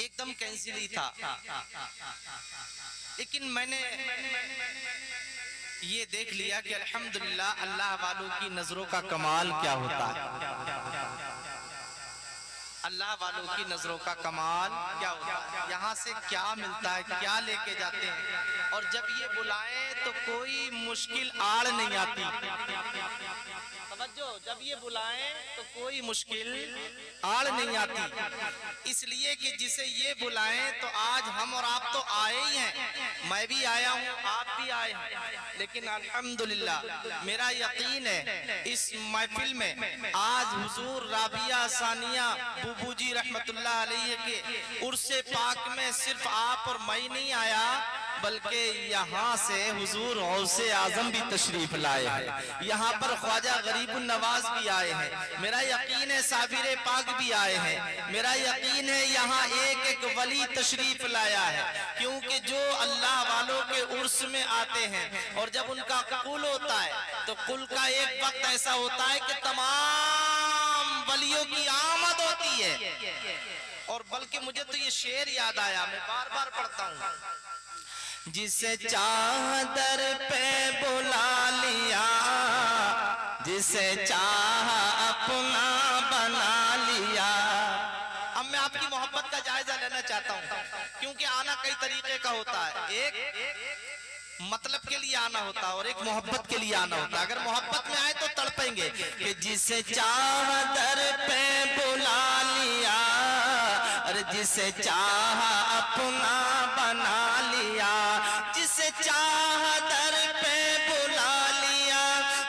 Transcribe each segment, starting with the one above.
एकदम कैंसिल ही था। लेकिन मैंने ये देख लिया कि अल्हम्दुलिल्लाह अल्लाह वालों की नजरों का कमाल क्या होता है। अल्लाह वालों की नजरों का कमाल क्या होता है, यहाँ से क्या मिलता है, क्या लेके जाते हैं। और जब ये बुलाएं तो कोई मुश्किल आड़ नहीं आती। समझो, जब ये बुलाएं तो कोई मुश्किल आड़ नहीं आती। इसलिए कि जिसे ये बुलाएं तो आज हम और आप तो आए ही हैं, मैं भी आया हूँ, आप भी आए हैं। लेकिन अल्हम्दुलिल्लाह मेरा यकीन है इस महफिल में आज हुजूर राबिया सानिया बुबू जी रहमतुल्लाह अलैह के उर्से पाक में सिर्फ आप और मैं नहीं आया, बल्कि यहाँ से हुजूर गौसे आजम भी तशरीफ लाए हैं, यहाँ पर ख्वाजा गरीबुन नवाज भी आए हैं, मेरा यकीन है साबिर पाक भी आए हैं, मेरा यकीन है यहाँ एक एक वली तशरीफ लाया है। क्योंकि जो अल्लाह वालों के उर्स में आते हैं और जब उनका कुल होता है तो कुल का एक वक्त ऐसा होता है कि तमाम वलियों की आमद होती है। और बल्कि मुझे तो ये शेर याद आया, मैं बार बार पढ़ता हूँ। जिसे चाह दर पे बुला लिया, जिसे चाह अपना बना लिया। अब मैं आपकी मोहब्बत का जायजा लेना चाहता हूँ, क्योंकि आना कई तरीके का होता है। एक मतलब के लिए आना होता है और एक मोहब्बत के लिए आना होता है। अगर मोहब्बत में आए तो तड़पेंगे कि जिसे चाह दर पे बुला लिया, और जिसे चाह अपना बना लिया, जिसे चाह दर पे बुला लिया,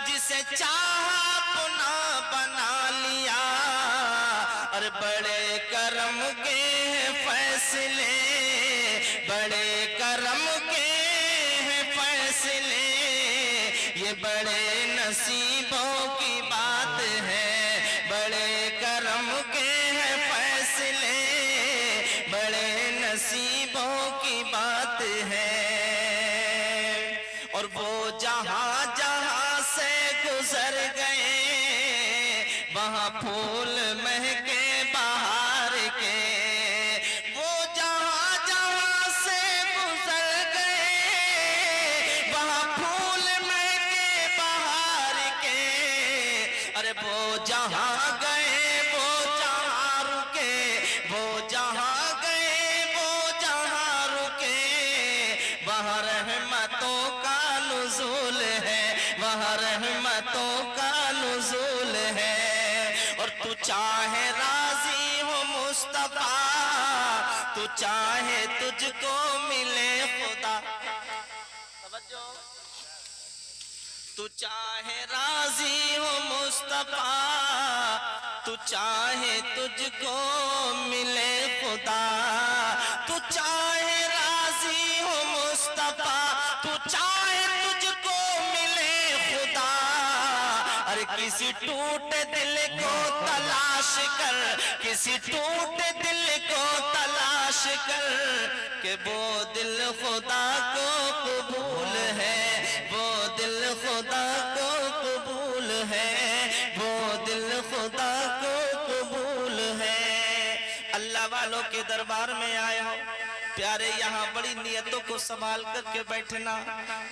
जिसे चाह अपना बना लिया। और बड़े करम के फैसले, बड़े करम के फैसले, ये बड़े नसीबों की बात है। बड़े करम के हैं फैसले, बड़े नसीबों की बात है। और वो जहां जहां से गुजर गए, वहां फूल महके बहार के। वो जहां जहां से गुजर गए, वहां फूल महके बहार के। अरे वो जहां गए वो जहां रुके, वो जहां गए वो जहां रुके। वहां रहमतों का नुज़ूल है, वहां रहमतों का नुज़ूल है। और तू चाहे राजी हो मुस्तफा, तू चाहे तुझको मिले खुदा। समझो, तू चाहे राजी हो मुस्तफा, तू चाहे तुझको मिले खुदा। तू चाहे राजी हो मुस्तफा, तू चाहे तुझको मिले खुदा। अरे किसी टूटे दिल को तलाश कर, किसी टूटे दिल को तलाश कर, कि वो दिल खुदा को कबूल है, वो दिल खुदा को कबूल है, वो दिल खुदा को कबूल है। अल्लाह वालों के दरबार में आए हो प्यारे, यहाँ बड़ी नियतों को संभाल करके बैठना,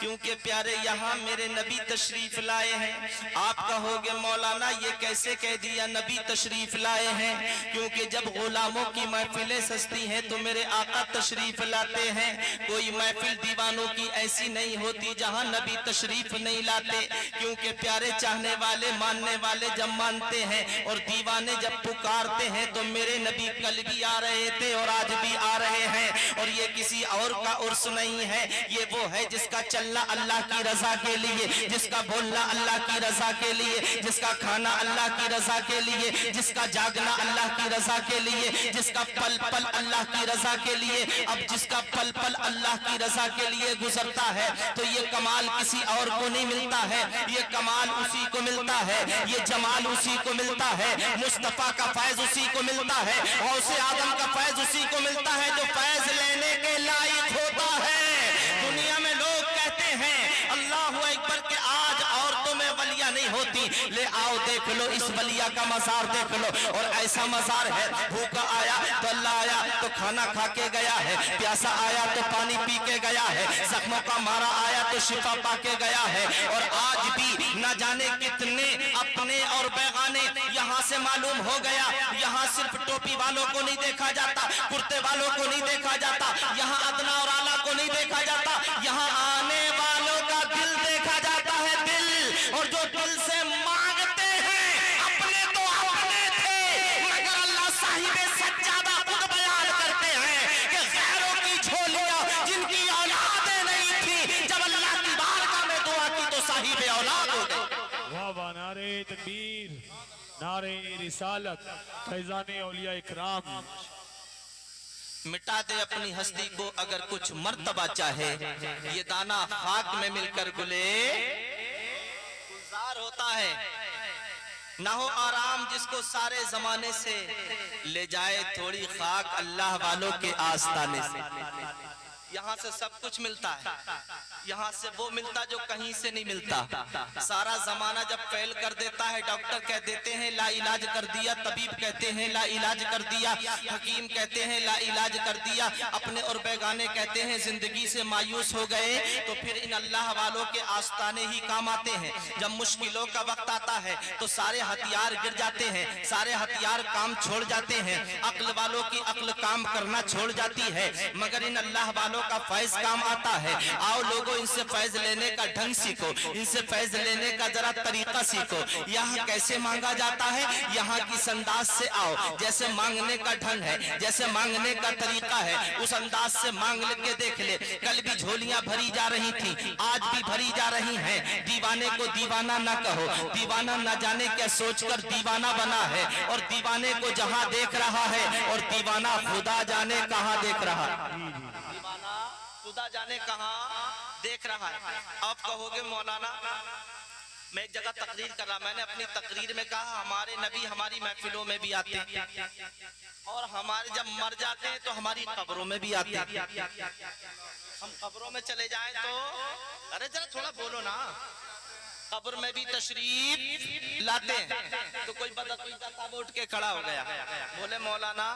क्योंकि प्यारे यहाँ मेरे नबी तशरीफ लाए हैं। आप कहोगे मौलाना ये कैसे कह दिया नबी तशरीफ लाए हैं, क्योंकि जब गुलामों की महफिलें सस्ती हैं तो मेरे आका तशरीफ लाते हैं। कोई महफिल दीवानों की ऐसी नहीं होती जहाँ नबी तशरीफ नहीं लाते, क्योंकि प्यारे चाहने वाले मानने वाले जब मानते हैं और दीवाने जब पुकारते हैं तो मेरे नबी कल भी आ रहे थे और आज भी आ रहे हैं। और ये किसी और का उर्स नहीं है, ये वो है जिसका चलना अल्लाह की रजा के लिए, जिसका बोलना अल्लाह की रजा के लिए, जिसका खाना अल्लाह की रजा के लिए, जिसका जागना अल्लाह की रजा के लिए, जिसका पल पल अल्लाह की रजा के लिए। अब जिसका पल पल अल्लाह की रजा के लिए गुजरता है तो ये कमाल किसी और को नहीं मिलता है, ये कमाल उसी को मिलता है, ये जमाल उसी को मिलता है, मुस्तफा का फैज उसी को मिलता है, गौसे आदम का फैज उसी को मिलता है जो फैज लेने के लायक होता है। दुनिया में लोग कहते हैं अल्लाह अकबर के आज औरतों में वलिया नहीं होती, ले आओ देख लो इस बलिया का मजार देख लो। और ऐसा मजार है, भूखा आया तो अल्लाह आया तो खाना खा के गया है, प्यासा आया तो पानी पी के गया है, जख्मों का मारा आया तो शिफा पा के गया है। और आज भी न जाने कितने अपने और बेगाने यहाँ से मालूम हो गया। यहाँ सिर्फ टोपी वालों को नहीं देखा जाता, कुर्ते वालों को नहीं देखा जाता, यहाँ अदना और आला को नहीं देखा जाता, यहाँ आने वालों का दिल देखा जाता है, दिल। और जो दिल से मांगते हैं अपने तो अपने थे, मगर अल्लाह साहिब सज्जादा खुद बयान करते हैं कि गैरों की झोलियां जिनकी औलादें नहीं थी, जब अल्लाह की बारगाह में दुआ की तो साहिब औलाद हो गए। वाह वाह, नारे तकबीर, नारे रिसालत, फैजाने औलिया इकराम। मिटा दे अपनी हस्ती को अगर कुछ मर्तबा चाहे, ये दाना खाक में मिलकर गुले गुलजार होता है। ना हो आराम जिसको सारे जमाने से, ले जाए थोड़ी खाक अल्लाह वालों के आस्ताने से। यहाँ से सब कुछ मिलता है, यहाँ से वो मिलता जो कहीं से नहीं मिलता। सारा जमाना जब फेल कर देता है, डॉक्टर कह देते हैं ला इलाज कर दिया, तबीब कहते हैं ला इलाज कर दिया, हकीम कहते हैं ला इलाज कर दिया, अपने और बेगाने कहते हैं जिंदगी से मायूस हो गए, तो फिर इन अल्लाह वालों के आस्ताने ही काम आते हैं। जब मुश्किलों का वक्त आता है तो सारे हथियार गिर जाते हैं, सारे हथियार काम छोड़ जाते हैं, अक्ल वालों की अक्ल काम करना छोड़ जाती है, मगर इन अल्लाह वालों का फैज काम आता है। आओ लोगों, इनसे फैज लेने का ढंग सीखो, इनसे फैज लेने का जरा तरीका सीखो। यहाँ कैसे मांगा जाता है, यहाँ की अंदाज से आओ, जैसे मांगने का ढंग है, जैसे मांगने का तरीका है, उस अंदाज से मांग के देख ले। कल भी झोलियां भरी जा रही थी, आज भी भरी जा रही हैं। दीवाने को दीवाना ना कहो, दीवाना ना जाने क्या सोचकर दीवाना बना है, और दीवाने को जहाँ देख रहा है, और दीवाना खुदा जाने कहाँ देख रहा है, खुदा जाने कहां देख रहा है। आप कहोगे मौलाना मैं एक जगह तकरीर कर रहा, मैंने अपनी तकरीर में कहा हमारे नबी हमारी महफिलों में भी आते हैं, और हमारे जब मर जाते हैं तो हमारी कब्रों में भी आते हैं। हम कब्रों में चले जाएं तो, अरे जरा थोड़ा बोलो ना, कब्र में भी तशरीफ लाते हैं। तो कोई बदअकीदा उठ के खड़ा हो गया, बोले मौलाना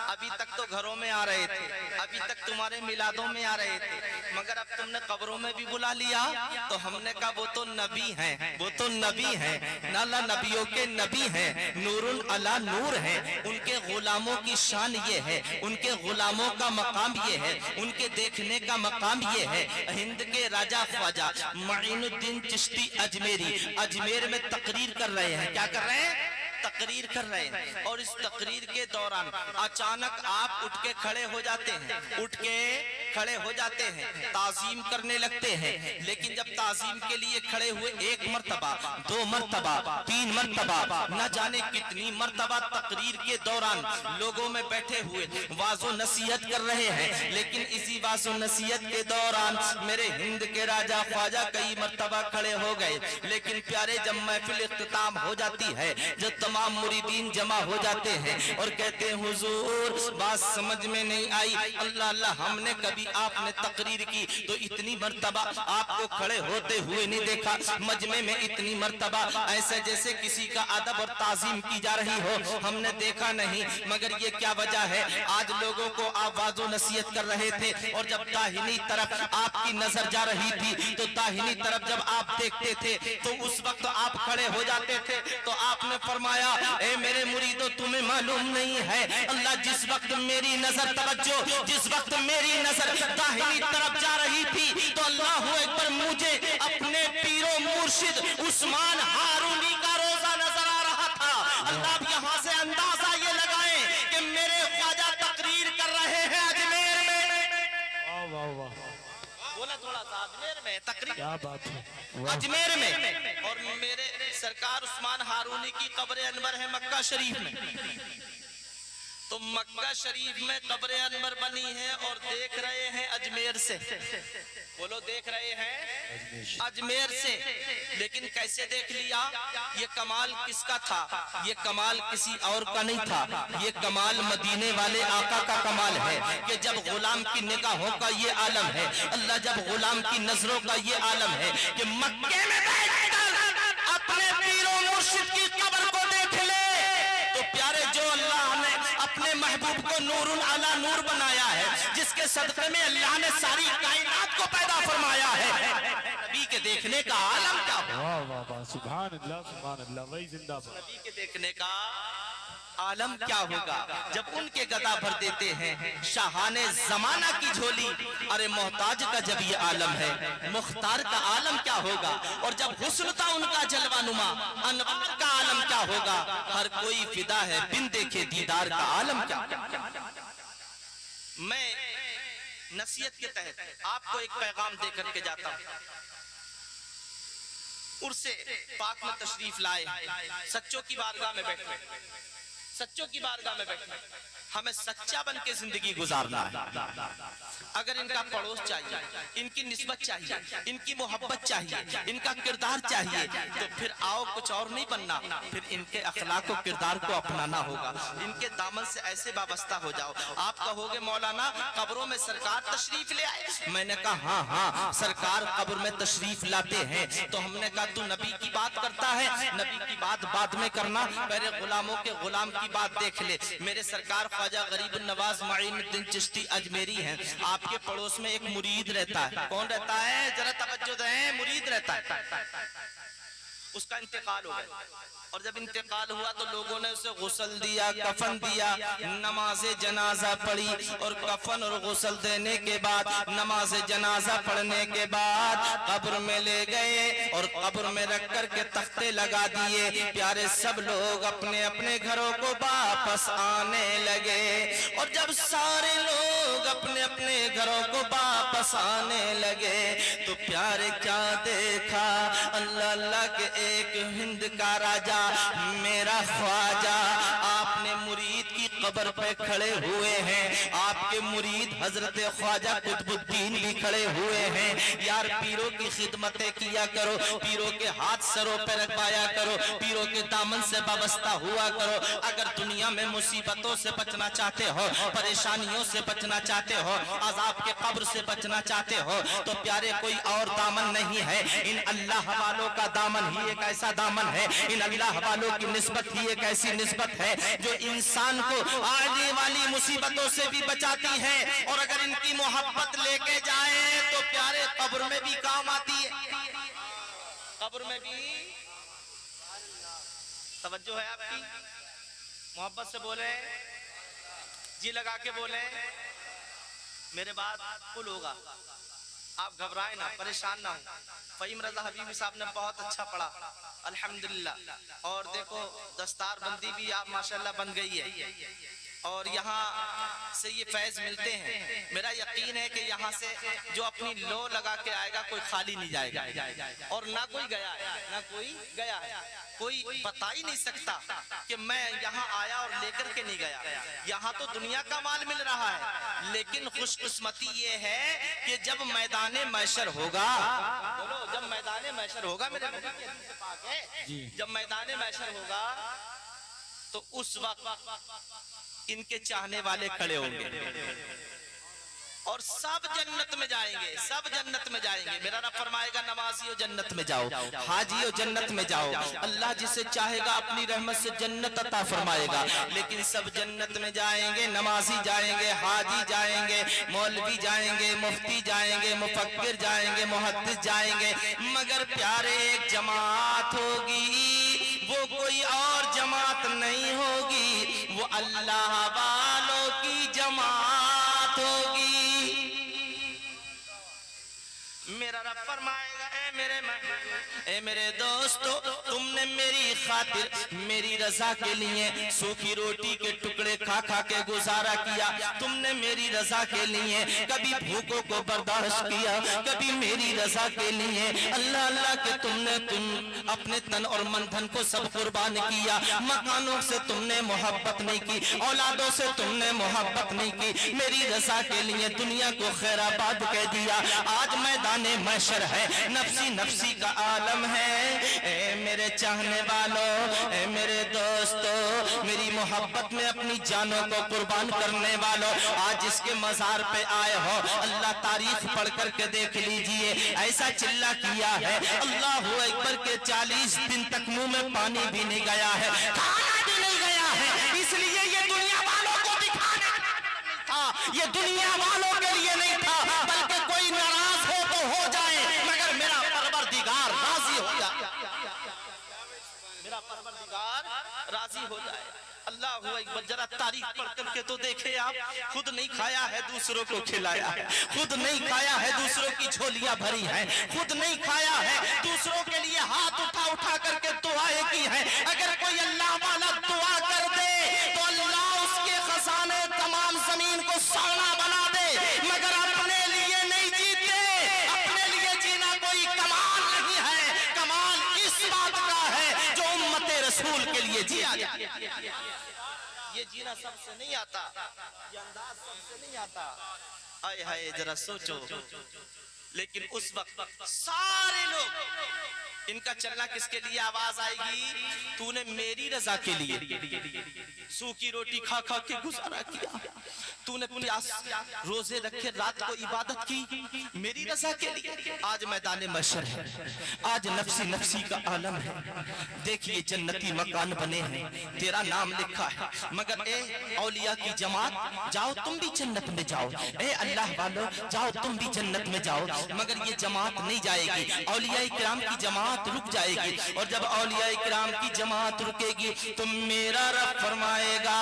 अभी तक तो घरों में आ रहे थे, अभी तक तुम्हारे मिलादों में आ रहे थे, मगर अब तुमने कब्रों में भी बुला लिया। तो हमने कहा वो तो नबी हैं, वो तो नबी हैं, नाला नबियों के नबी हैं, नूरुन अला नूर हैं। उनके गुलामों की शान ये है, उनके गुलामों का मकाम ये है, उनके देखने का मकाम ये है। हिंद के राजा ख्वाजा मईनुद्दीन चिश्ती अजमेर में तकरीर कर रहे हैं। क्या कर रहे हैं? तकरीर कर रहे हैं। और इस तकरीर के दौरान अचानक आप उठ के खड़े हो जाते हैं, उठ के खड़े हो जाते हैं, ताजीम करने लगते हैं। लेकिन जब ताजीम के लिए खड़े हुए, एक मर्तबा, दो मर्तबा, तीन मर्तबा, न जाने कितनी मर्तबा तकरीर के दौरान लोगों में बैठे हुए वाजो नसीहत कर रहे हैं। लेकिन इसी वाजो नसीहत के दौरान मेरे हिंद के राजा ख्वाजा कई मर्तबा खड़े हो गए। लेकिन प्यारे, जब महफिल इख्तिताम हो जाती है, जो तमाम मुरीदीन जमा हो जाते हैं और कहते हैं हुजूर बात समझ में नहीं आई, अल्लाह अल्लाह हमने कभी आपने तकरीर की तो इतनी मर्तबा आपको खड़े होते हुए नहीं देखा, मजमे में इतनी मर्तबा ऐसा जैसे किसी का अदब और ताजीम की जा रही हो, हमने देखा नहीं। मगर ये क्या वजह है? आज लोगों को आप वाजो नसीहत कर रहे थे, और जब दाहिनी तरफ आपकी नजर जा रही थी तो दाहिनी तरफ जब आप देखते थे तो उस वक्त आप खड़े हो जाते थे। तो आपने फरमाया, ए मेरे मुरीदो तुम्हें मालूम नहीं है, अल्लाह जिस वक्त मेरी नजर तवज्जो, जिस वक्त मेरी नजर दाहिनी तरफ जा रही थी तो अल्लाह अकबर मुझे अपने पीरो मुर्शिद उस्मान हारूनी का रोजा नजर आ रहा था। अल्लाह यहाँ से अंदाजा ये लगाए कि मेरे ख्वाजा तकरीर कर रहे हैं अजमेर में। वाह वाह, बोला थोड़ा सा, अजमेर में तकरीर, क्या बात है, अजमेर में। और मेरे सरकार उस्मान हारूनी की कब्र अनवर है मक्का शरीफ में। तो मक्का शरीफ में कब्र अनवर बनी है और देख रहे हैं अजमेर से। बोलो, देख रहे हैं अजमेर से। लेकिन कैसे देख लिया? ये कमाल किसका था? ये कमाल किसी और का नहीं था, ये कमाल मदीने वाले आका का कमाल है कि जब गुलाम की निगाहों का ये आलम है, अल्लाह जब गुलाम की नजरों का ये आलम है कि मक्के में बैठकर अपने पीरों महबूब को नूरुन अला नूर बनाया है, जिसके सदक़े में अल्लाह ने सारी कायनात को पैदा फरमाया है, नबी के देखने का आलम क्या होगा? वाह वाह वाह, सुभान अल्लाह, वही जिंदाबाद। नबी के देखने का आलम क्या होगा जब उनके गदा भर देते हैं शाहाने जमाना की झोली। अरे मोहताज का जब ये आलम है, मुख्तार का आलम क्या होगा? और जब हुस्न था उनका जलवानुमा, अनवार का आलम क्या होगा? हर कोई फिदा है बिन देखे दीदार का आलम क्या? मैं नसीहत के तहत आपको एक पैगाम दे करके जाता हूँ। उर्से पाक में तशरीफ लाए, सच्चों की बारगाह में बैठे, सच्चों की बारगाह में बैठे, हमें सच्चा बन के जिंदगी गुजारना है। अगर इनका पड़ोस चाहिए, इनकी निस्बत चाहिए, इनकी मोहब्बत चाहिए, इनका किरदार चाहिए, तो फिर आओ कुछ और नहीं बनना, फिर इनके अखलाक और किरदार को अपनाना होगा। इनके दामन से ऐसे वाबस्ता हो जाओ। आप कहोगे मौलाना कब्रों में सरकार तशरीफ ले आए। मैंने कहा हाँ हाँ सरकार कब्र में तशरीफ लाते हैं। तो हमने कहा तू नबी की बात करता है, नबी की बात बाद में करना, पहले गुलामों के गुलाम की बात देख ले। मेरे सरकार ख्वाजा गरीब नवाज माइनुद्दीन चिश्ती अजमेरी हैं। आपके पड़ोस में एक मुरीद रहता है। कौन रहता है? जरा तवज्जो दें। मुरीद रहता है, उसका इंतकाल हो गया, और जब इंतकाल हुआ तो लोगों ने उसे गुस्ल दिया, कफन दिया, नमाज जनाजा पढ़ी, और कफन और गुस्ल देने के बाद, नमाज जनाजा पढ़ने के बाद कब्र में ले गए और कब्र में रख कर के तख्ते लगा दिए। प्यारे सब लोग अपने अपने घरों को वापस आने लगे, और जब सारे लोग अपने अपने घरों को वापस आने लगे तो प्यारे क्या देखा? अल्लाह अल्लाह के एक हिंद का राजा मेरा ख्वाजा आपने मुरीद की कब्र पे खड़े हुए हैं। आपके मुरीद हजरत ख्वाजा कुतुबुद्दीन भी खड़े हुए हैं। यार पीरों की खिदमतें किया करो, पीरों के हाथ सरों पे रखवाया करो, पीरों के दामन से वाबस्ता हुआ करो। अगर दुनिया में मुसीबतों से बचना चाहते हो, परेशानियों से बचना चाहते हो, अजाब के कब्र से बचना चाहते हो, तो प्यारे कोई और दामन नहीं है, इन अल्लाह वालों का दामन ही एक ऐसा दामन है, इन अल्लाह वालों की निस्बत ही एक ऐसी निस्बत है जो इंसान को आने वाली मुसीबतों से भी बचाती है। और अगर इनकी मोहब्बत लेके जाए तो प्यारे कब्र में भी काम आती है। कब्र में भी तवज्जो है आपकी? मोहब्बत से बोले, जी लगा के बोले, मेरे बात कुल होगा। आप घबराए ना, परेशान ना हो। फहीम रजा हबीबी साहब ने बहुत अच्छा पढ़ा अल्हम्दुलिल्लाह। और देखो दस्तार बंदी भी आप माशाल्लाह बन गई है, और यहाँ से ये फैज मिलते हैं। मेरा यकीन है कि यहाँ से जो अपनी लो लगा के आएगा कोई खाली नहीं जाएगा, और ना कोई गया है, ना कोई गया है। कोई बता ही नहीं सकता कि मैं यहाँ आया और लेकर के नहीं गया। यहाँ तो दुनिया का माल मिल रहा है, लेकिन खुशकिस्मती ये है कि जब मैदाने मैशर होगा, बोलो जब मैदाने मैशर होगा, मेरे नबी के हदीस पाक है, जब मैदाने मैशर होगा तो उस वक्त इनके चाहने वाले खड़े होंगे और सब जन्नत में जाएंगे, सब जन्नत में जाएंगे। मेरा रब फरमाएगा नमाजियो जन्नत में जाओ, हाजियो जन्नत में जाओ। अल्लाह जिसे चाहेगा अपनी रहमत से जन्नत अता फरमाएगा, लेकिन सब जन्नत में जाएंगे। नमाजी जाएंगे, हाजी जाएंगे, मौलवी जाएंगे, मुफ्ती जाएंगे, मुफक्किर जाएंगे, मुहद्दिस जाएंगे, मगर प्यारे एक जमात होगी, वो कोई और जमात नहीं होगी, वो अल्लाह वालों की जमात होगी। मेरा रब फरमाएगा ए मेरे दोस्तों, तुमने मेरी खातिर मेरी रजा के लिए सूखी रोटी के टुकड़े खा खा के गुजारा किया। तुमने मेरी रजा के लिए कभी भूखों को बर्दाश्त किया, कभी मेरी रजा के लिए अल्लाह अल्लाह के तुम अपने तन और मन धन को सब कुर्बान किया। मकानों से तुमने मोहब्बत नहीं की, औलादों से तुमने मोहब्बत नहीं की, मेरी रजा के लिए दुनिया को खैराबाद कह दिया। आज मैदाने महशर है, नफ्सी नफ्सी का आलम है। ए मेरे चाहने वालों, ए मेरे दोस्तों, मेरी मोहब्बत में अपनी जानों को कुर्बान करने वालों, आज इसके मजार पे आए हो, अल्लाह तारीफ पढ़ करके देख लीजिए। ऐसा चिल्ला किया है अल्लाहू अकबर के 40 दिन तक मुंह में पानी भी नहीं गया है, खाना भी नहीं गया है, इसलिए ये दुनिया वालों को दिखा ये दुनिया वालों के लिए नहीं था, बल्कि कोई नाराज हो तो हो जाए मगर मेरा परवरदिगार राजी हो जाए, मेरा परवरदिगार राजी हो जाए। अल्लाह अकबर। जरा तारीख पढ़ करके तो देखे आप, खुद नहीं खाया है दूसरों को खिलाया है, खुद नहीं खाया है दूसरों की झोलियां भरी हैं, खुद नहीं खाया है दूसरों के लिए हाथ उठा उठा करके दुआएं की है। अगर कोई अल्लाह वाला दुआ कर दे तो अल्लाह उसके खजाने तमाम जमीन को सोना बना दे, मगर अपने लिए नहीं जीते। अपने लिए जीना कोई कमाल नहीं है, कमाल इस बात का है जो उम्मते रसूल के लिए जिया जाए। ये जीना सबसे नहीं आता, ये अंदाज सबसे नहीं आता। आए हाय जरा सोचो, लेकिन उस वक्त सारे लोग, इनका चलना किसके लिए आवाज आएगी, तूने मेरी रजा के लिए सूखी रोटी खा खा के गुजारा किया, तूने प्यास रोजे रखे रात को इबादत की मेरी रजा के लिए। आज मैदान मशर है, आज नफ्सी नफ्सी का आलम है। देखिए जन्नती मकान बने हैं, तेरा नाम लिखा है, मगर ए औलिया की जमात जाओ तुम भी जन्नत में जाओ, ए अल्लाह वालों जाओ तुम भी जन्नत में जाओ, मगर ये जमात नहीं जाएगी। औलिया इकराम की जमात रुक जाएगी, और जब औलिया इकराम की जमात रुकेगी तो मेरा रब फरमाएगा,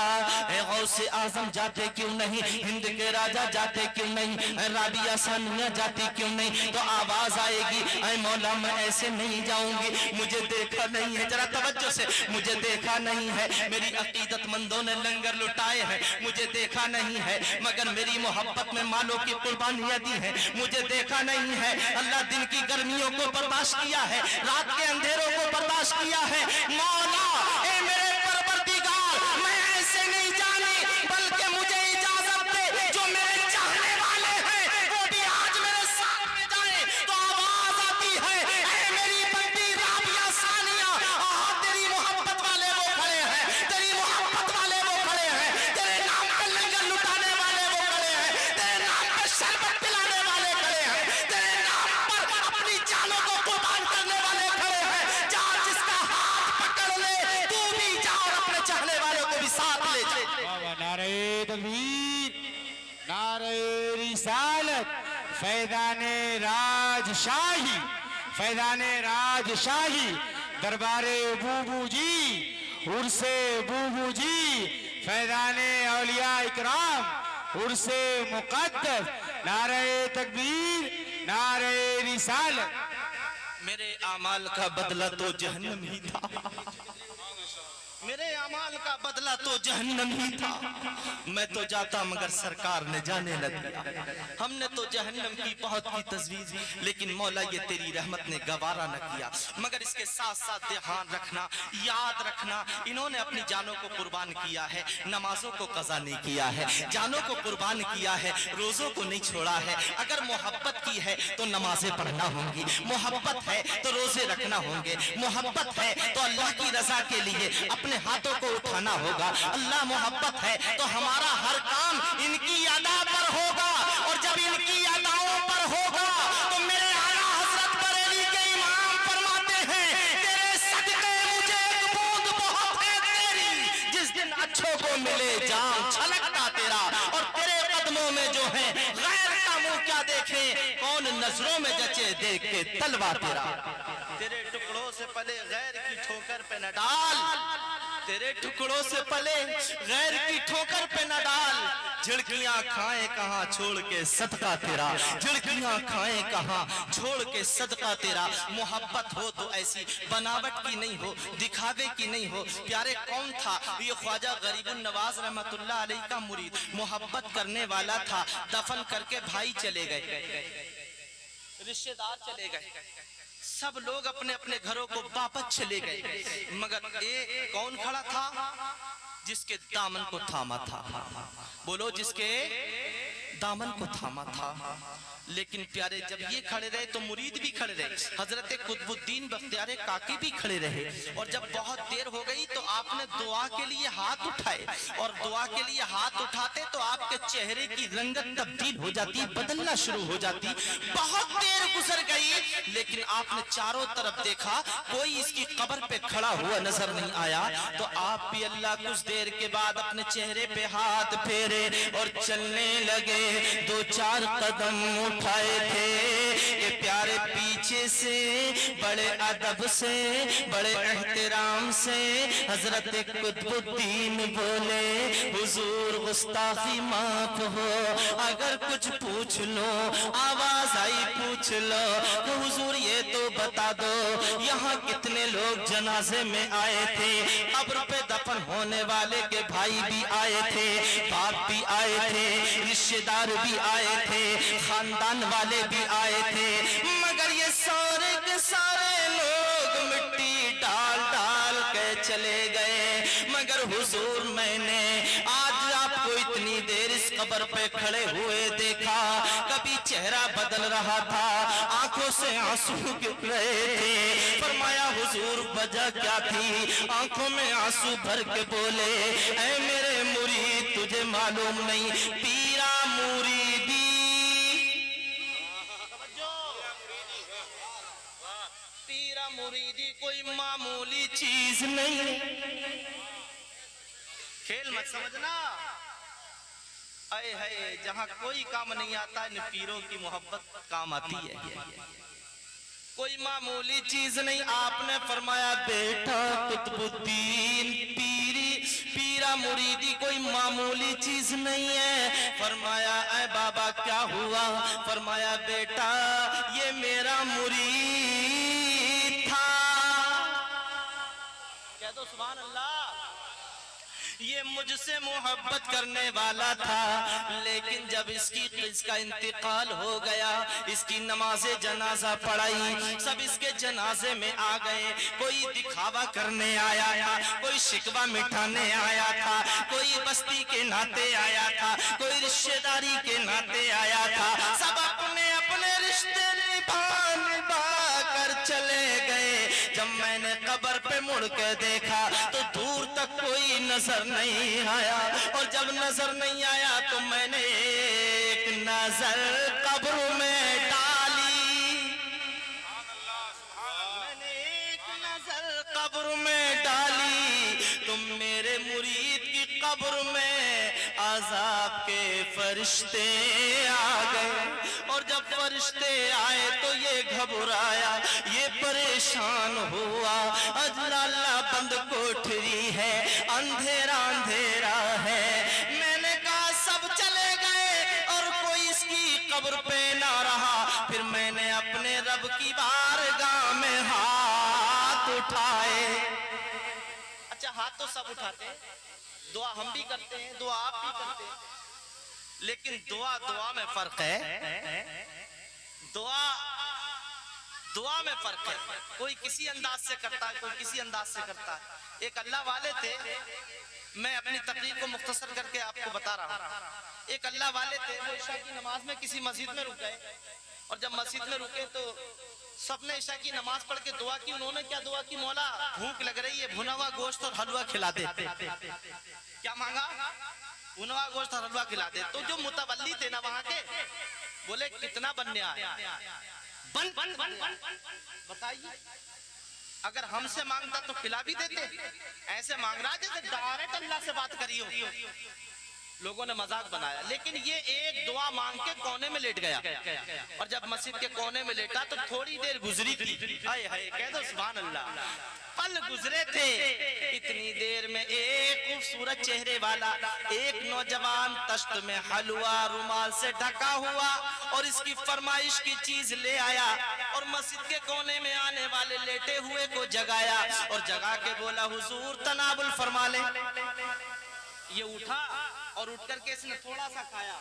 ए गौसे आजम जाते क्यों नहीं, हिंद के राजा जाते क्यों नहीं, राबिया सानिया जाती क्यों नहीं। तो आवाज आएगी, ऐ मौला मैं ऐसे नहीं जाऊंगी, मुझे देखा नहीं है, जरा तवज्जो से, मुझे देखा नहीं है, मेरी अकीदतमंदों ने लंगर लुटाए हैं, मुझे देखा नहीं है, मगर मेरी मोहब्बत में मालों की कुर्बानियां दी हैं, मुझे देखा नहीं है। अल्लाह दिन की गर्मियों को बर्दाश्त किया है, रात के अंधेरों को बर्दाश्त किया है। मौला ए मेरे परवरदिगार मैं ऐसे नहीं जानी, बल्कि मुझे इजाजत दे, जो मेरे चाहने वाले हैं वो भी आज मेरे साथ में जाए। तो आवाज आती है, ऐ मेरी बंदी राबिया सानिया, तेरी मोहब्बत वाले वो खड़े हैं, तेरी मोहब्बत वाले वो खड़े हैं, तेरे नाम पे लंगर लुटाने वाले वो खड़े हैं, तेरे नाम पे शरबत पिलाने वाले खड़े हैं, तेरे नाम पर अपनी जानों को कुर्बान करने वाले खड़े हैं। जा जिसका हाथ पकड़ ले, तू भी जा और अपने चाहने वालों को भी साथ ले जा। नारे तकबीर, नारे रिसालत, फैज़ाने राजशाही, फैज़ाने राजशाही, दरबारे बूबू जी, उर्से बूबू जी, फैज़ाने औलिया इकराम, उर्से मुक़द्दस, नारे तकबीर, नारे रिसालत। मेरे आमाल का बदला तो जहन्नम ही था, मेरे अमाल का बदला तो जहन्नम ही था। मैं तो जाता मगर सरकार ने जाने न दिया। हमने तो जहन्नम की बहुत की तजवीज, लेकिन मौला ये तेरी रहमत ने गवारा न किया। मगर इसके साथ साथ ध्यान रखना, याद रखना, इन्होंने अपनी जानों को कुर्बान किया है, नमाजों को कज़ा नहीं किया है, जानों को कुर्बान किया है, रोजों को नहीं छोड़ा है। अगर मोहब्बत की है तो नमाजें पढ़ना होंगी, मोहब्बत है तो रोजे रखना होंगे, मोहब्बत है तो अल्लाह की रजा के लिए अपने हाथों को उठाना होगा। अल्लाह मोहब्बत है तो हमारा हर काम इनकी अदा पर होगा, और जब इनकी अदाओं पर होगा तो मेरे आला हजरत बरेली के इमाम फरमाते हैं, तेरे सदके मुझे एक बूंद बहुत है तेरी, जिस दिन अच्छों को मिले जाम छलकता तेरा, और तेरे कदमों में जो है गैर का मुंह क्या देखे, कौन नजरों में जचे देख के तलवा तेरा। तेरे टुकड़ों से पले गैर की ठोकर पे न डाल, तेरे टुकड़ों से पले गैर की ठोकर पे न डाल, झिड़कियां खाए कहां छोड़ के सदका तेरा, झिड़कियां खाए कहां छोड़ के सदका तेरा। मोहब्बत हो तो ऐसी बनावट की नहीं हो, दिखावे की नहीं हो। प्यारे कौन था ये? ख्वाजा गरीबुन नवाज रहमतुल्लाह अलैह का मुरीद, मोहब्बत करने वाला था, दफन करके भाई चले गए, रिश्तेदार चले गए, सब लोग अपने अपने घरों को वापस चले गए, मगर ये कौन खड़ा था? जिसके दामन को थामा था। बोलो, जिसके दामन को थामा था। लेकिन प्यारे जब ये खड़े रहे तो मुरीद भी खड़े रहे, हजरत कुतुबुद्दीन बख्तियार काकी भी खड़े रहे। और जब बहुत देर हो गई तो आपने दुआ के लिए हाथ उठाए, और दुआ के लिए हाथ उठाते तो आपके चेहरे की रंगत तब्दील हो जाती, बदलना शुरू हो जाती। बहुत देर गुजर गई लेकिन आपने चारों तरफ देखा, कोई इसकी कब्र पे खड़ा हुआ नजर नहीं आया। तो आप भी अल्लाह कुछ देर के बाद अपने चेहरे पे हाथ फेरे और चलने लगे। 2-4 कदम उठाए थे, ये प्यारे पीछे से बड़े अदब से, बड़े एहतराम से हजरत कुतुबुद्दीन बोले, हुजूर गुस्ताखी माफ हो, अगर कुछ पूछ लो। आवाज आई पूछ लो। तो हुजूर ये तो बता दो यहाँ कितने लोग जनाजे में आए थे? कब्र पे दफन होने वाले के भाई भी आए थे, बाप भी आए थे, रिश्तेदार भी आए थे, खानदान वाले भी आए थे, मगर ये सारे के सारे लोग मिट्टी डाल डाल के चले गए। मगर हुजूर मैंने आज आपको इतनी देर इस कब्र पे खड़े हुए देखा, कभी चेहरा बदल रहा था, आंखों से आंसू गिर रहे थे। फरमाया हुजूर वजह क्या थी? आंखों में आंसू भर के बोले, ऐ मेरे मुरीद तुझे मालूम नहीं, पीरा मुरीदी पीरा मुरीदी कोई मामूली चीज नहीं। खेल मत समझना। अय है जहाँ कोई काम नहीं आता, इन पीरों की मोहब्बत काम आती है। कोई मामूली चीज नहीं। आपने फरमाया बेटा कुतुबुद्दीन पीरा मुरीदी कोई मामूली चीज नहीं है। फरमाया ऐ बाबा क्या हुआ? फरमाया बेटा ये मेरा मुरीद था। कह दो सुभान अल्लाह। ये मुझसे मोहब्बत करने वाला था, लेकिन जब इसका इंतकाल हो गया, इसकी नमाज़े जनाजा पढ़ाई, सब इसके जनाजे में आ गए। कोई दिखावा करने आया था, कोई शिकवा मिटाने आया था, कोई बस्ती के नाते आया था, कोई रिश्तेदारी के नाते आया था। सब अपने अपने रिश्ते निभा कर चले गए। जब मैंने कब्र पे मुड़ के देखा तो दूर तक कोई नजर नहीं आया, और जब नजर नहीं आया तो मैंने एक नजर कब्र में डाली। मैंने एक नजर कब्र में डाली, तुम मेरे मुरीद की कब्र में अजाब के फरिश्ते आ गए। और जब फरिश्ते आए तो ये घबराया, ये परेशान हुआ। अल्लाह बंद कोठरी है, अंधेरा अंधेरा है। मैंने कहा सब चले गए और कोई इसकी कब्र पे ना रहा। फिर मैंने अपने रब की बारगाह में हाथ उठाए। अच्छा हाथ तो सब उठाते हैं, दुआ हम भी करते हैं, दुआ आप भी करते हैं, लेकिन दुआ में फर्क है। दुआ में फर्क है। कोई किसी अंदाज से करता है, कोई किसी अंदाज से करता है। एक अल्लाह वाले थे, मैं अपनी तकरीर को मुख्तसर करके आपको बता रहा हूँ। एक अल्लाह वाले थे, वो ईशा की नमाज में किसी मस्जिद में रुक गए, और जब मस्जिद में रुके तो सबने ईशा की नमाज पढ़ के दुआ की। उन्होंने क्या दुआ की? मौला भूख लग रही है, भुना हुआ गोश्त और हलवा खिला दे। क्या मांगा? भुना हुआ गोश्त और हलवा खिला दे। तो जो मुतवल्ली थे ना वहां के, बोले कितना बनने आया? बताइए, अगर हमसे मांगता तो खिला भी देते, ऐसे मांग रहा जैसे डायरेक्ट अल्लाह से बात करी हो। लोगों ने मजाक बनाया, लेकिन ये एक दुआ मांग के कोने में लेट गया। और जब मस्जिद के कोने में लेटा तो थोड़ी देर गुजरी थी। हाय हाय कह दो सुभान अल्लाह। पल गुजरे थे, इतनी देर में एक खूबसूरत चेहरे वाला एक नौजवान तश्त में हलवा रुमाल से ढका हुआ और इसकी फरमाइश की चीज ले आया, और मस्जिद के कोने में आने वाले लेटे हुए को जगाया और जगा के बोला हुजूर तनाबुल फरमा ले। ये उठा और उठ करके इसने थोड़ा सा खाया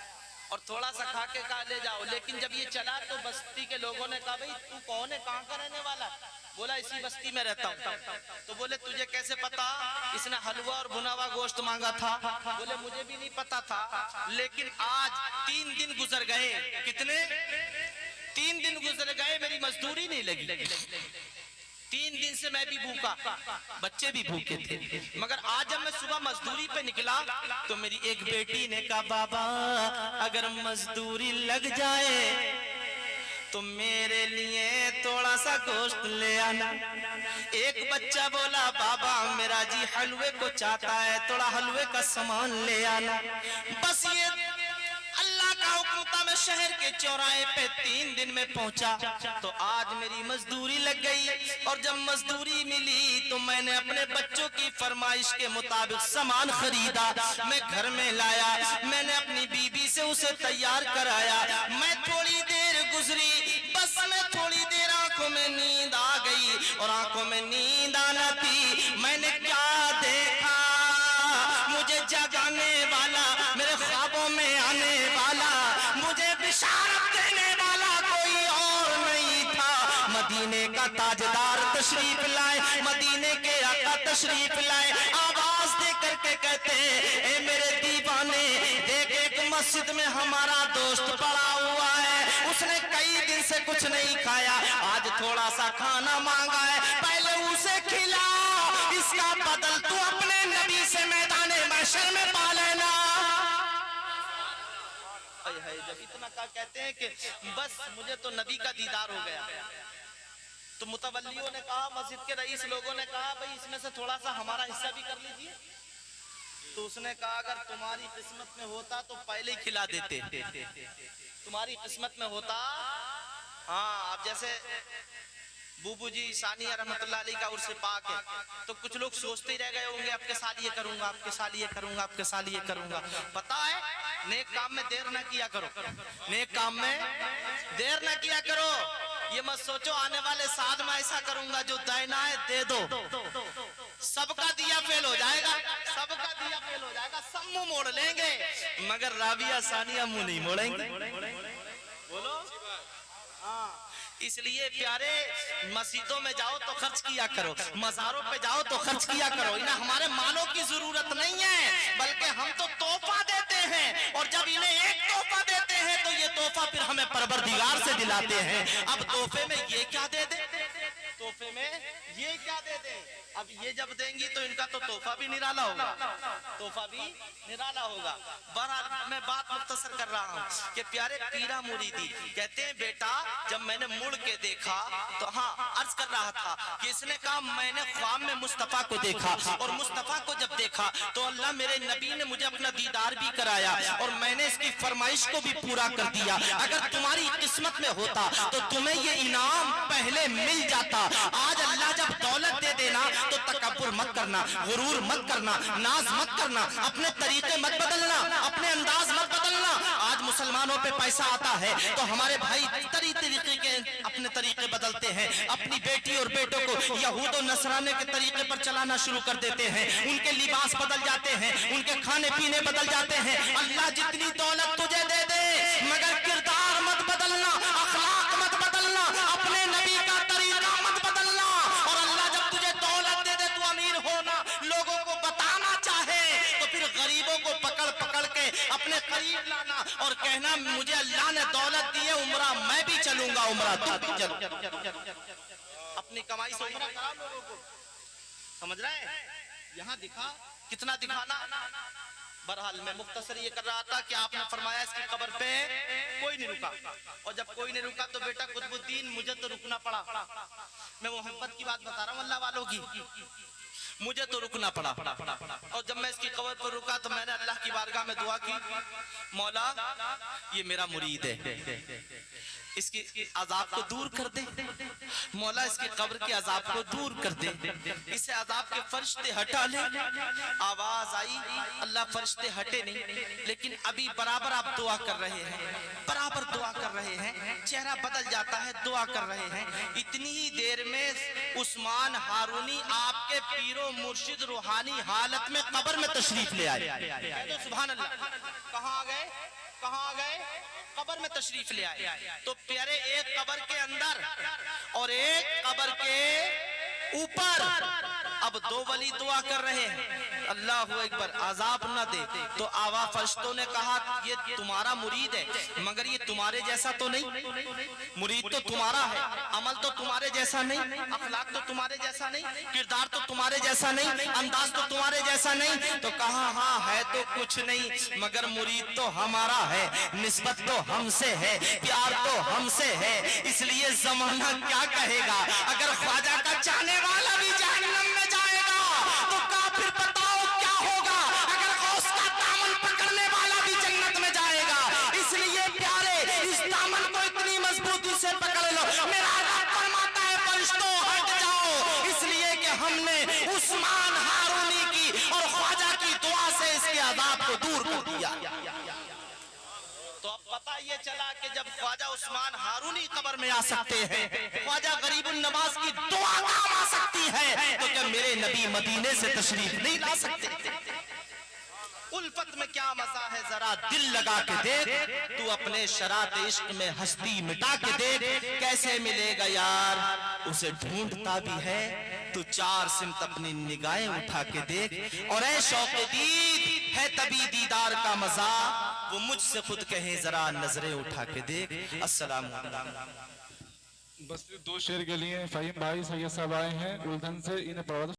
और थोड़ा सा खा के कहा ले जाओ। लेकिन जब ये चला तो बस्ती के लोगों ने कहा भाई तू कौन है, कहाँ का रहने वाला? बोला इसी बस्ती में रहता हूँ। तो बोले तुझे कैसे पता? इसने हलवा और भुना हुआ गोश्त मांगा था। बोले मुझे भी नहीं पता था, लेकिन आज 3 दिन गुजर गए। कितने? गए, मेरी मजदूरी नहीं लगी। 3 दिन से मैं भी भूखा, बच्चे भी भूखे थे। मगर आज जब मैं सुबह मजदूरी पे निकला तो मेरी एक बेटी ने कहा, बाबा अगर मजदूरी लग जाए तो मेरे लिए थोड़ा सा गोश्त ले आना। एक बच्चा बोला, बाबा मेरा जी हलवे को चाहता है, थोड़ा हलवे का सामान ले आना। बस ये अल्लाह का हुक्म था। मैं शहर के चौराहे पे 3 दिन में पहुंचा तो आज मेरी मजदूरी लग गई, और जब मजदूरी मिली तो मैंने अपने बच्चों की फरमाइश के मुताबिक सामान खरीदा, मैं घर में लाया, मैंने अपनी बीबी से उसे तैयार कराया। मैं थोड़ी देर गुजरी, बस मैं थोड़ी देर आंखों में नींद आ गई, और आंखों में नींद आना थी। मैंने क्या देखा, मुझे जगाने वाला, मेरे ख्वाबों में आने वाला, मुझे बिशारत देने वाला कोई और नहीं था। मदीने का ताजदार तशरीफ लाए, मदीने के आका तशरीफ लाए। आवाज दे करके कहते हैं, ए मेरे दीवाने देख, एक मस्जिद में हमारा दोस्त पड़ा हुआ है, उसने कई दिन से कुछ नहीं खाया, आज थोड़ा सा खाना मांगा है, पहले उसे खिला, इसका बदल तू अपने नबी से मैदाने महशर में पा लेना। जब इतना का कहते हैं कि बस मुझे तो नबी का दीदार हो गया, तो मुतवल्लियों ने कहा, मस्जिद के रईस लोगों ने कहा, भाई इसमें से थोड़ा सा हमारा हिस्सा भी कर लीजिए। तो उसने कहा, अगर तुम्हारी किस्मत में होता तो पहले ही खिला देते, तुम्हारी किस्मत में होता। हाँ, अब जैसे बूबू जी सानिया रहमतुल्लाह अलैह का उर्स पाक है, तो कुछ लोग सोचते ही रह गए होंगे, आपके साल ये करूंगा, आपके साल ये करूंगा, आपके साल ये करूंगा। पता है, नेक काम में देर ना किया करो, नेक काम में देर ना किया करो। ये मत सोचो आने वाले साल में ऐसा करूंगा, जो देना है दे दो, सबका दिया फेल हो जाएगा, सबका दिया फेल हो जाएगा, सब मुंह मोड़ लेंगे, मगर राबिया सानिया मुंह नहीं मोड़ेंगे। बोलो हाँ। इसलिए प्यारे, मस्जिदों में जाओ तो खर्च किया करो, मज़ारों पे जाओ तो खर्च किया करो। इन्हें हमारे मालों की जरूरत नहीं है, बल्कि हम तो तोहफा देते हैं, और जब इन्हें एक तोहफा देते हैं तो ये तोहफा फिर हमें परवरदिगार से दिलाते हैं। अब तोहफे में ये क्या दे दे, तोहफे में ये क्या दे दे। अब ये जब देंगी तो इनका तो तोहफा भी निराला होगा, तोहफा भी निराला होगा। बहरहाल मैं बात मुख्तसर कर रहा हूँ कि प्यारे पीरा मुरीदी कहते हैं, बेटा जब मैंने मुड़ के देखा तो, हाँ अर्ज कर रहा था कि इसने कहा, मैंने ख्वाब में मुस्तफा को देखा, और मुस्तफा को जब देखा तो अल्लाह मेरे नबी ने मुझे अपना दीदार भी कराया, और मैंने इसकी फरमाइश को भी पूरा कर दिया। अगर तुम्हारी किस्मत में होता तो तुम्हें ये इनाम पहले मिल जाता। आज अल्लाह जब दौलत दे देना तो तकब्बुर मत करना, गुरूर मत करना, नाज मत करना, अपने तरीके मत बदलना, अपने अंदाज मत बदलना। आज मुसलमानों पे पैसा आता है तो हमारे भाई तरीके के अपने तरीके बदलते हैं, अपनी बेटी और बेटों को यहूद और नसराने के तरीके पर चलाना शुरू कर देते हैं, उनके लिबास बदल जाते हैं, उनके खाने पीने बदल जाते हैं। अल्लाह जितनी दौलत तुझे दे दे, मगर किरदार मत बदलना, अखलाक मत बदलना, अपने नबी का तरीका मत बदलना। और अल्लाह जब तुझे दौलत दे दे, तू अमीर होना, लोगों को बताना चाहे तो फिर गरीबों को पकड़ पकड़ के अपने करीब लाना और कहना, मुझे अल्लाह ने दौलत दी है, उम्रा मैं भी चलूंगा, उम्रा तुम भी चलो। अपनी कमाई से उम्रा करा लोगों को, समझ रहे हैं? यहाँ दिखा, कितना दिखाना। बहरहाल मैं मुख्तसर ये कर रहा था कि आपने फरमाया इसकी कब्र पे कोई नहीं रुका, और जब कोई नहीं रुका तो बेटा कुतुबुद्दीन मुझे तो रुकना पड़ा। मैं मोहब्बत की बात बता रहा हूँ अल्लाह वालों की, मुझे तो रुकना पड़ा। और जब मैं इसकी कब्र पर रुका तो मैंने अल्लाह की बारगाह में दुआ की, मौला ये मेरा मुरीद है, इसकी अजाब को दूर कर दे, मौला इसके कब्र के अजाब को दूर कर दे, इसे अजाब के फरिश्ते हटा ले। आवाज आई, अल्लाह फरिश्ते हटे नहीं, लेकिन अभी बराबर आप दुआ कर रहे हैं, बराबर दुआ कर रहे हैं, चेहरा बदल जाता है, दुआ कर रहे हैं। इतनी ही देर में उस्मान हारूनी आपके पीरो मुर्शिद रूहानी हालत में कब्र में तशरीफ ले आए। तो सुभान अल्लाह, कहाँ आ गए, कहाँ आ गए? कब्र में तशरीफ ले आए। तो प्यारे, एक कब्र के अंदर और एक कब्र के ऊपर। अब दो वली दुआ कर रहे हैं, अल्लाह अकबर, अजाब न दे। तो आवा फरिश्तों ने कहा ये तुम्हारा मुरीद है, मगर ये तुम्हारे जैसा तो नहीं, मुरीद तो तुम्हारा है, अमल तो तुम्हारे जैसा नहीं, अखलाक तो तुम्हारे जैसा नहीं, किरदार तो तुम्हारे जैसा नहीं, अंदाज तो तुम्हारे जैसा नहीं। तो कहा हाँ है तो कुछ नहीं, मगर मुरीद तो हमारा है, निस्बत तो हमसे है, प्यार तो हमसे है, इसलिए जमाना क्या कहेगा। अगर ख्वाजा का चाहने वाला भी जहन्नम में जाएगा तो काफिर बताओ क्या होगा। अगर गौस का दामन पकड़ने वाला भी जन्नत में जाएगा। इसलिए प्यारे, इस दामन को इतनी मजबूती से पकड़ लो। मेरा रब फरमाता है फरिश्तों हट जाओ, इसलिए कि हमने उस्मान हारूनी की और ख्वाजा की दुआ से इसके अज़ाब को दूर कर दिया। तो अब पता ये चला कि जब ख्वाजा उस्मान हारूनी कब्र में आ सकते हैं, ख्वाजा गरीबुल नवाज की दुआ काम आ सकती है, तो क्या मेरे नबी मदीने से तशरीफ नहीं ला सकते। उल्फत में क्या मजा है, जरा दिल लगा के देख, तू अपने शरात इश्क में हस्ती मिटा के देख, कैसे मिलेगा यार, उसे ढूंढता भी है, तू चार सिमत अपनी निगाहें उठा के देख। और ऐ शौक़े दीद है तभी दीदार का मजा, वो मुझसे खुद कहे जरा नजरें उठा के देख। अस्सलाम वालेकुम। बस 2 शेर के लिए फ़हीम भाई सैयद साहब आए हैं उल्धन से, इन्हें पढ़वा दो।